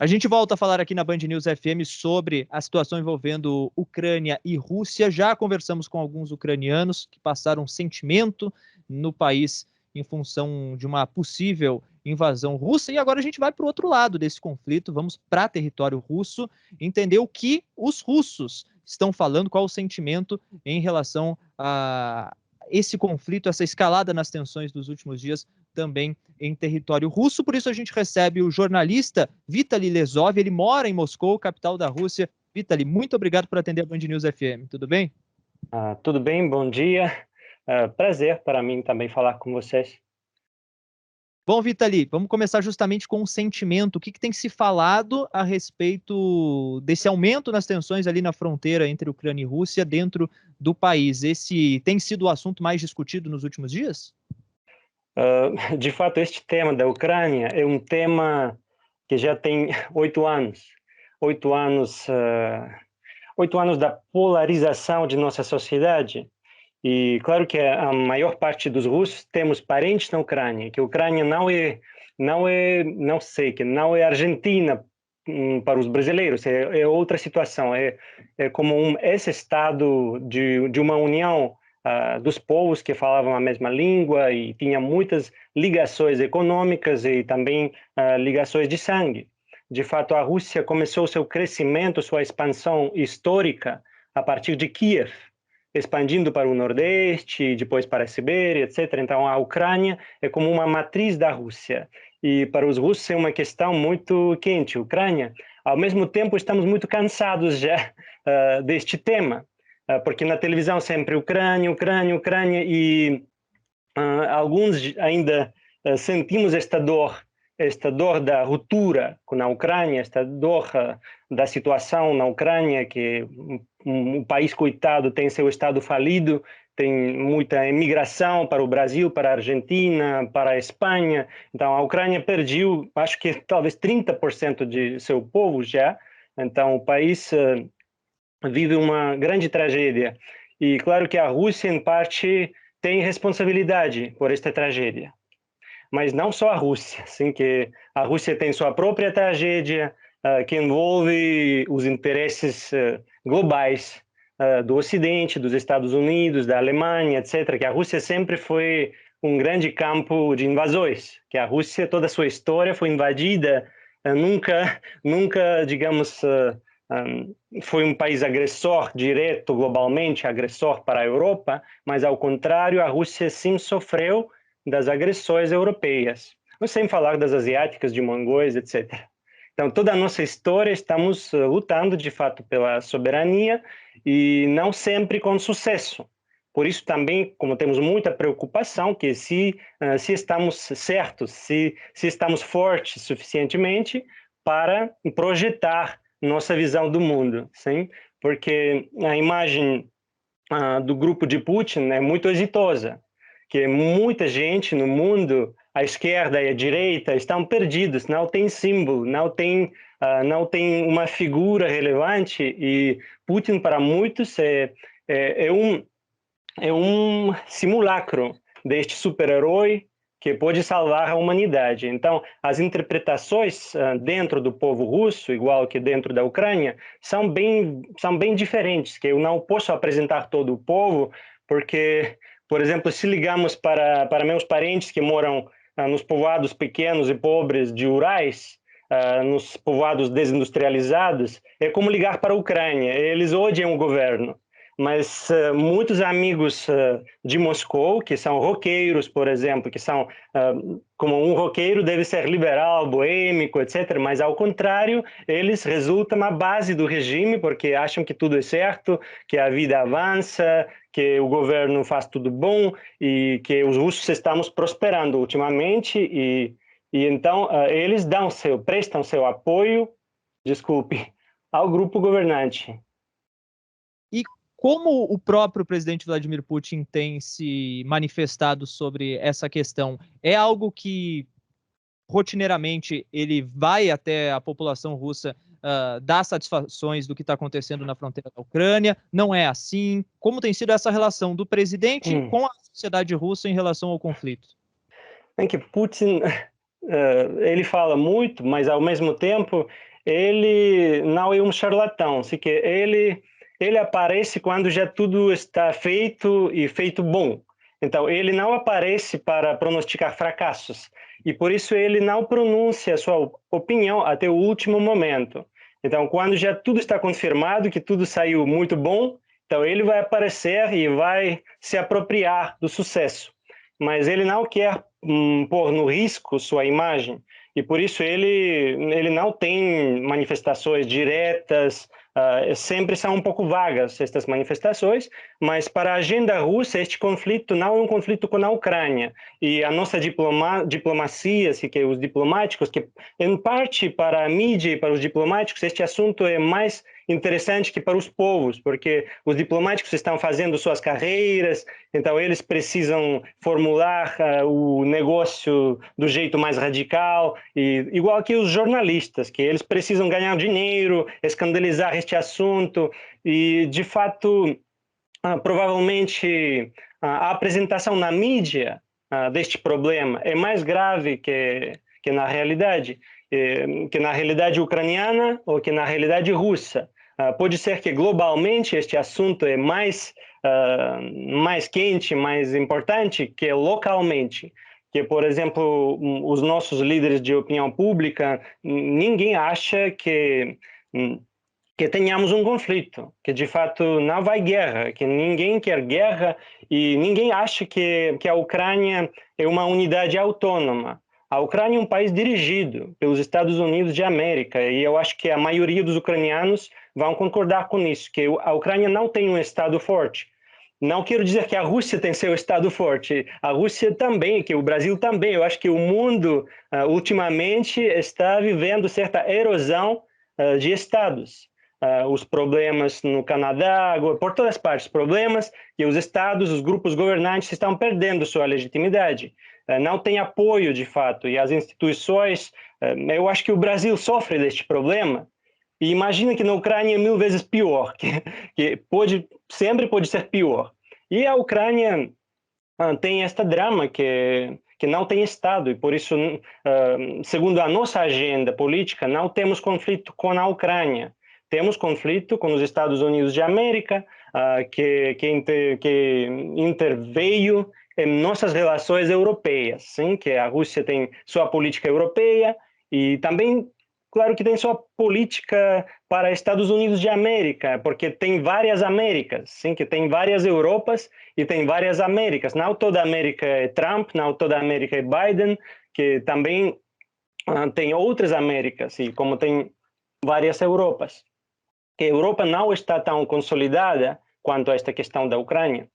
A gente volta a falar aqui na Band News FM sobre a situação envolvendo Ucrânia e Rússia. Já conversamos com alguns ucranianos que passaram sentimento no país em função de uma possível invasão russa. E agora a gente vai para o outro lado desse conflito, vamos para território russo, entender o que os russos estão falando, qual o sentimento em relação a esse conflito, essa escalada nas tensões dos últimos dias também em território russo. Por isso a gente recebe o jornalista Vitaly Lezov, ele mora em Moscou, capital da Rússia. Vitaly, muito obrigado por atender a Band News FM, tudo bem? Tudo bem, bom dia. Prazer para mim também falar com vocês. Bom, Vitaly, vamos começar justamente com o sentimento. O que tem se falado a respeito desse aumento nas tensões ali na fronteira entre Ucrânia e Rússia dentro do país? Esse tem sido o assunto mais discutido nos últimos dias? De fato, este tema da Ucrânia é um tema que já tem 8 anos. 8 anos, 8 anos da polarização de nossa sociedade. E claro que a maior parte dos russos temos parentes na Ucrânia, que a Ucrânia não sei, que não é Argentina para os brasileiros, é outra situação, é como esse estado de uma união dos povos que falavam a mesma língua e tinha muitas ligações econômicas e também ligações de sangue. De fato, a Rússia começou seu crescimento, sua expansão histórica a partir de Kiev, expandindo para o Nordeste, depois para a Sibéria, etc. Então, a Ucrânia é como uma matriz da Rússia. E para os russos é uma questão muito quente, Ucrânia. Ao mesmo tempo, estamos muito cansados já deste tema, porque na televisão sempre Ucrânia, Ucrânia, Ucrânia, e alguns ainda sentimos esta dor da ruptura com a Ucrânia, esta dor da situação na Ucrânia, que um país coitado tem seu estado falido, tem muita imigração para o Brasil, para a Argentina, para a Espanha. Então a Ucrânia perdeu, acho que talvez 30% de seu povo já. Então o país vive uma grande tragédia. E claro que a Rússia, em parte, tem responsabilidade por esta tragédia. Mas não só a Rússia, assim, que a Rússia tem sua própria tragédia, que envolve os interesses globais do Ocidente, dos Estados Unidos, da Alemanha, etc., que a Rússia sempre foi um grande campo de invasões, que a Rússia, toda a sua história foi invadida, nunca, digamos, foi um país agressor direto globalmente, agressor para a Europa, mas ao contrário, a Rússia sim sofreu das agressões europeias, sem falar das asiáticas, de mongóis, etc. Então, toda a nossa história estamos lutando, de fato, pela soberania e não sempre com sucesso. Por isso também, como temos muita preocupação, que se estamos certos, se estamos fortes suficientemente para projetar nossa visão do mundo, sim? Porque a imagem do grupo de Putin é muito exitosa, que muita gente no mundo, a esquerda e a direita, estão perdidos, não tem símbolo, não tem uma figura relevante, e Putin para muitos é um simulacro deste super-herói que pode salvar a humanidade. Então, as interpretações dentro do povo russo, igual que dentro da Ucrânia, são bem diferentes, que eu não posso apresentar todo o povo, porque, por exemplo, se ligamos para meus parentes que moram nos povoados pequenos e pobres de Urais, nos povoados desindustrializados, é como ligar para a Ucrânia. Eles odiam o governo. Mas muitos amigos de Moscou, que são roqueiros, por exemplo, que são como um roqueiro deve ser liberal, boêmico, etc. Mas, ao contrário, eles resultam a base do regime, porque acham que tudo é certo, que a vida avança, que o governo faz tudo bom e que os russos estamos prosperando ultimamente. E então eles prestam seu apoio, desculpe, ao grupo governante. E como o próprio presidente Vladimir Putin tem se manifestado sobre essa questão? É algo que rotineiramente ele vai até a população russa dar satisfações do que está acontecendo na fronteira da Ucrânia? Não é assim? Como tem sido essa relação do presidente com a sociedade russa em relação ao conflito? É que Putin ele fala muito, mas ao mesmo tempo ele não é um charlatão, assim que ele aparece quando já tudo está feito e feito bom. Então, ele não aparece para pronosticar fracassos, e por isso ele não pronuncia a sua opinião até o último momento. Então, quando já tudo está confirmado, que tudo saiu muito bom, então ele vai aparecer e vai se apropriar do sucesso. Mas ele não quer pôr no risco sua imagem, e por isso ele não tem manifestações diretas, sempre são um pouco vagas estas manifestações, mas para a agenda russa este conflito não é um conflito com a Ucrânia, e a nossa diplomacia, assim, que os diplomáticos, que em parte para a mídia e para os diplomáticos este assunto é mais interessante que para os povos, porque os diplomáticos estão fazendo suas carreiras, então eles precisam formular o negócio do jeito mais radical, e igual que os jornalistas, que eles precisam ganhar dinheiro, escandalizar este assunto, e de fato, provavelmente a apresentação na mídia deste problema é mais grave que na realidade, que na realidade ucraniana ou que na realidade russa. Pode ser que globalmente este assunto é mais quente, mais importante que localmente. Que, por exemplo, os nossos líderes de opinião pública, ninguém acha que tenhamos um conflito, que de fato não vai guerra, que ninguém quer guerra e ninguém acha que a Ucrânia é uma unidade autônoma. A Ucrânia é um país dirigido pelos Estados Unidos de América, e eu acho que a maioria dos ucranianos vão concordar com isso, que a Ucrânia não tem um Estado forte. Não quero dizer que a Rússia tem seu Estado forte, a Rússia também, que o Brasil também. Eu acho que o mundo, ultimamente, está vivendo certa erosão de Estados. Os problemas no Canadá, por todas as partes, problemas que os estados, os grupos governantes estão perdendo sua legitimidade. Não tem apoio, de fato, e as instituições, eu acho que o Brasil sofre deste problema, e imagina que na Ucrânia é 1000 vezes pior, que sempre pode ser pior. E a Ucrânia tem esta drama que não tem Estado, e por isso, segundo a nossa agenda política, não temos conflito com a Ucrânia. Temos conflito com os Estados Unidos de América, que interveio em nossas relações europeias, sim, que a Rússia tem sua política europeia e também, claro que tem sua política para Estados Unidos de América, porque tem várias Américas, sim, que tem várias Europas e tem várias Américas. Não toda a América é Trump, não toda a América é Biden, que também tem outras Américas, e como tem várias Europas. Que a Europa não está tão consolidada quanto a esta questão da Ucrânia.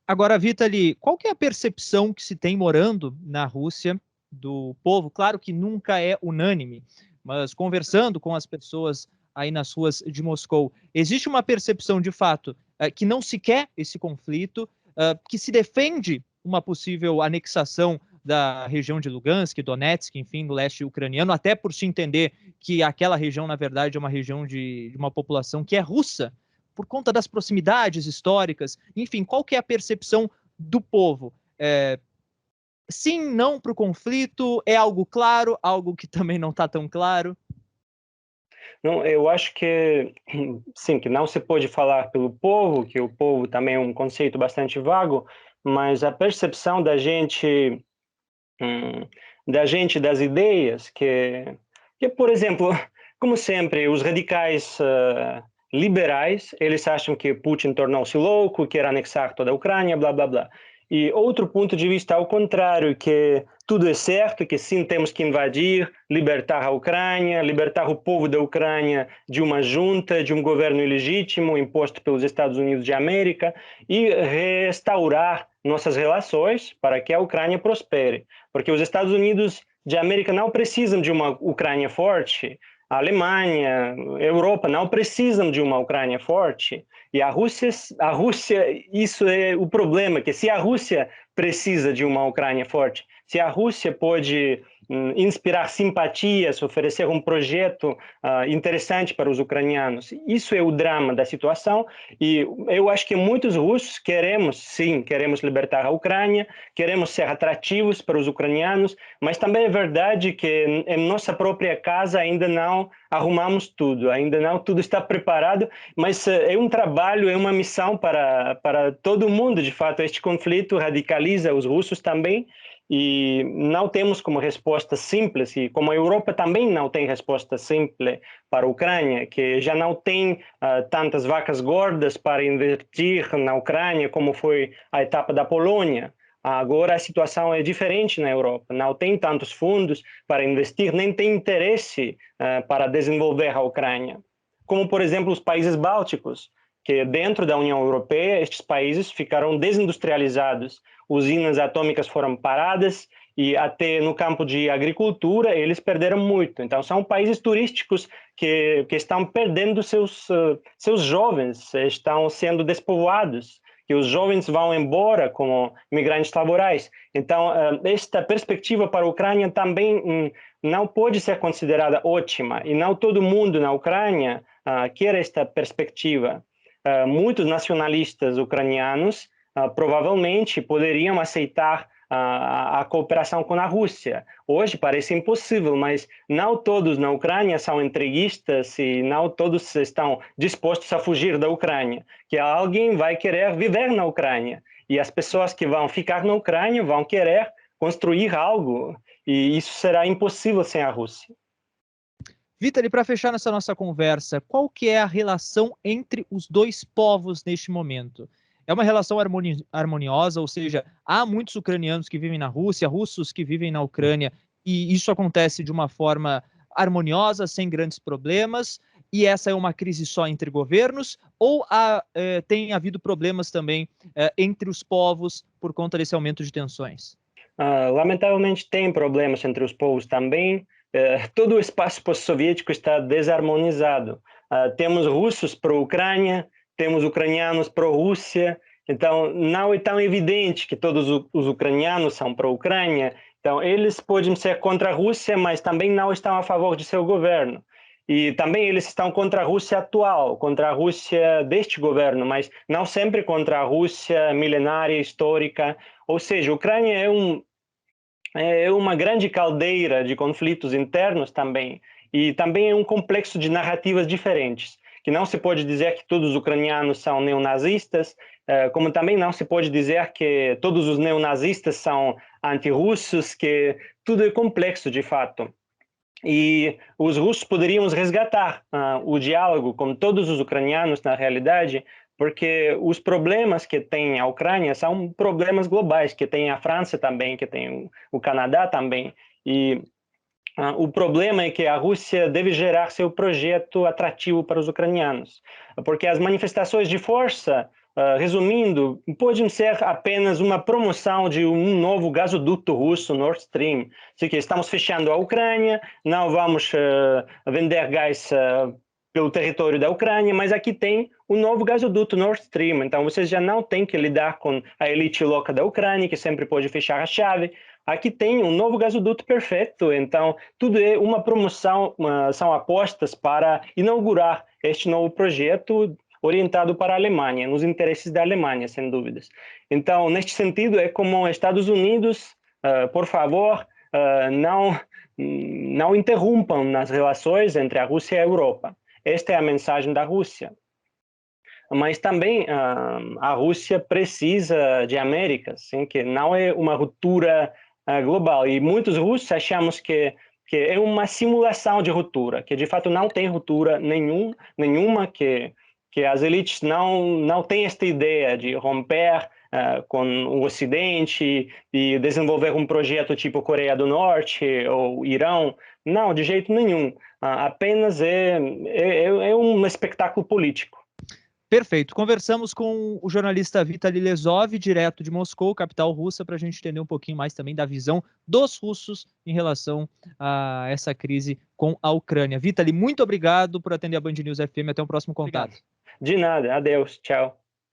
Agora, Vitaly, qual que é a percepção que se tem morando na Rússia do povo? Claro que nunca é unânime, mas conversando com as pessoas aí nas ruas de Moscou, existe uma percepção de fato que não se quer esse conflito, que se defende uma possível anexação da região de Lugansk, Donetsk, enfim, no leste ucraniano, até por se entender que aquela região, na verdade, é uma região de uma população que é russa, por conta das proximidades históricas, enfim, qual que é a percepção do povo? Sim, não para o conflito, é algo claro, algo que também não está tão claro? Não, eu acho que, sim, que não se pode falar pelo povo, que o povo também é um conceito bastante vago, mas a percepção das ideias, que, por exemplo, como sempre, os radicais liberais, eles acham que Putin tornou-se louco, quer anexar toda a Ucrânia, blá, blá, blá. E outro ponto de vista ao contrário, que tudo é certo, que sim, temos que invadir, libertar a Ucrânia, libertar o povo da Ucrânia de uma junta, de um governo ilegítimo imposto pelos Estados Unidos de América e restaurar nossas relações para que a Ucrânia prospere. Porque os Estados Unidos de América não precisam de uma Ucrânia forte, a Alemanha, a Europa não precisam de uma Ucrânia forte, e a Rússia, isso é o problema, que se a Rússia precisa de uma Ucrânia forte, se a Rússia pode inspirar simpatias, oferecer um projeto interessante para os ucranianos. Isso é o drama da situação, e eu acho que muitos russos queremos libertar a Ucrânia, queremos ser atrativos para os ucranianos, mas também é verdade que em nossa própria casa ainda não arrumamos tudo, ainda não tudo está preparado, mas é um trabalho, é uma missão para todo mundo. De fato, este conflito radicaliza os russos também, e não temos como resposta simples, e como a Europa também não tem resposta simples para a Ucrânia, que já não tem tantas vacas gordas para investir na Ucrânia como foi a etapa da Polônia. Agora a situação é diferente na Europa, não tem tantos fundos para investir, nem tem interesse para desenvolver a Ucrânia. Como, por exemplo, os países bálticos, que dentro da União Europeia, estes países ficaram desindustrializados, usinas atômicas foram paradas, e até no campo de agricultura eles perderam muito. Então são países turísticos que estão perdendo seus jovens, estão sendo despovoados, que os jovens vão embora como migrantes laborais. Então esta perspectiva para a Ucrânia também não pode ser considerada ótima, e não todo mundo na Ucrânia quer esta perspectiva. Muitos nacionalistas ucranianos provavelmente poderiam aceitar a cooperação com a Rússia. Hoje parece impossível, mas não todos na Ucrânia são entreguistas, e não todos estão dispostos a fugir da Ucrânia. Que alguém vai querer viver na Ucrânia, e as pessoas que vão ficar na Ucrânia vão querer construir algo, e isso será impossível sem a Rússia. Vitaly, para fechar nessa nossa conversa, qual que é a relação entre os dois povos neste momento? É uma relação harmoniosa, ou seja, há muitos ucranianos que vivem na Rússia, russos que vivem na Ucrânia, e isso acontece de uma forma harmoniosa, sem grandes problemas, e essa é uma crise só entre governos, ou tem havido problemas também entre os povos por conta desse aumento de tensões? Lamentavelmente tem problemas entre os povos também. Todo o espaço pós-soviético está desarmonizado. Temos russos pró-Ucrânia, temos ucranianos pró-Rússia, então não é tão evidente que todos os ucranianos são pró-Ucrânia. Então eles podem ser contra a Rússia, mas também não estão a favor de seu governo. E também eles estão contra a Rússia atual, contra a Rússia deste governo, mas não sempre contra a Rússia milenária, histórica. Ou seja, a Ucrânia é uma grande caldeira de conflitos internos também, e também é um complexo de narrativas diferentes, que não se pode dizer que todos os ucranianos são neonazistas, como também não se pode dizer que todos os neonazistas são antirrussos, que tudo é complexo de fato. E os russos poderiam resgatar o diálogo com todos os ucranianos na realidade, porque os problemas que tem a Ucrânia são problemas globais, que tem a França também, que tem o Canadá também. E o problema é que a Rússia deve gerar seu projeto atrativo para os ucranianos, porque as manifestações de força, resumindo, podem ser apenas uma promoção de um novo gasoduto russo, Nord Stream. Assim que estamos fechando a Ucrânia, não vamos vender gás pelo território da Ucrânia, mas aqui tem o novo gasoduto Nord Stream, então vocês já não têm que lidar com a elite louca da Ucrânia, que sempre pode fechar a chave. Aqui tem um novo gasoduto perfeito, então tudo é uma promoção, são apostas para inaugurar este novo projeto orientado para a Alemanha, nos interesses da Alemanha, sem dúvidas. Então, neste sentido, é como Estados Unidos, por favor, não interrompam nas relações entre a Rússia e a Europa. Esta é a mensagem da Rússia. Mas também a Rússia precisa de Américas, sim, que não é uma ruptura global. E muitos russos achamos que é uma simulação de ruptura, que de fato não tem ruptura nenhuma, que as elites não têm esta ideia de romper com o Ocidente e desenvolver um projeto tipo Coreia do Norte ou Irão. Não, de jeito nenhum. Apenas é um espetáculo político. Perfeito. Conversamos com o jornalista Vitaly Lezov, direto de Moscou, capital russa, para a gente entender um pouquinho mais também da visão dos russos em relação a essa crise com a Ucrânia. Vitaly, muito obrigado por atender a Band News FM. Até o próximo contato. Obrigado. De nada. Adeus. Tchau.